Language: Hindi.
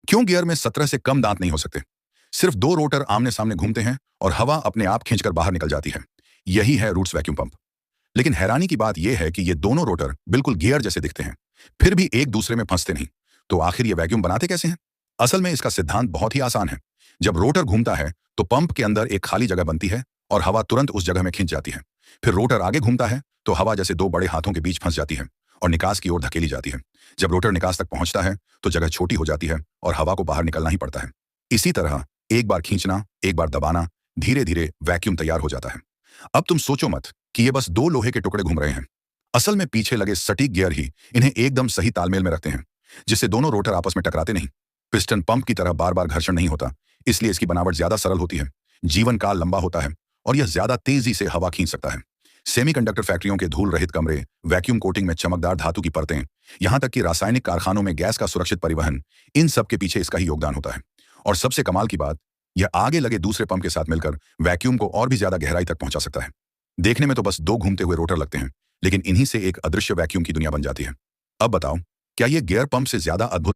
क्यों गियर में 17 से कम दांत नहीं हो सकते? सिर्फ दो रोटर आमने सामने घूमते हैं और हवा अपने आप खींचकर बाहर निकल जाती है। यही है रूट्स वैक्यूम पंप। लेकिन हैरानी की बात यह है कि ये दोनों रोटर बिल्कुल गियर जैसे दिखते हैं, फिर भी एक दूसरे में फंसते नहीं। तो आखिर ये वैक्यूम बनाते कैसे हैं? असल में इसका सिद्धांत बहुत ही आसान है। जब रोटर घूमता है तो पंप के अंदर एक खाली जगह बनती है और हवा तुरंत उस जगह में खींच जाती है। फिर रोटर आगे घूमता है तो हवा जैसे दो बड़े हाथों के बीच फंस जाती है और निकास की ओर धकेली जाती है। जब रोटर निकास तक पहुंचता है तो जगह छोटी हो जाती है और हवा को बाहर निकलना ही पड़ता है। इसी तरह एक बार खींचना, एक बार दबाना, धीरे धीरे वैक्यूम तैयार हो जाता है। अब तुम सोचो मत कि ये बस दो लोहे के टुकड़े घूम रहे हैं। असल में पीछे लगे सटीक गियर ही इन्हें एकदम सही तालमेल में रखते हैं, जिससे दोनों रोटर आपस में टकराते नहीं। पिस्टन पंप की तरह बार बार घर्षण नहीं होता, इसलिए इसकी बनावट ज्यादा सरल होती है। जीवन काल लंबा होता है और यह ज्यादा तेजी से हवा खींच सकता है। सेमीकंडक्टर फैक्ट्रियों के धूल रहित कमरे, वैक्यूम कोटिंग में चमकदार धातु की परतें, यहां तक कि रासायनिक कारखानों में गैस का सुरक्षित परिवहन, इन सब के पीछे इसका ही योगदान होता है। और सबसे कमाल की बात, यह आगे लगे दूसरे पंप के साथ मिलकर वैक्यूम को और भी ज्यादा गहराई तक पहुंचा सकता है। देखने में तो बस दो घूमते हुए रोटर लगते हैं, लेकिन इन्हीं से एक अदृश्य वैक्यूम की दुनिया बन जाती है। अब बताओ, क्या यह गियर पंप से ज्यादा अद्भुत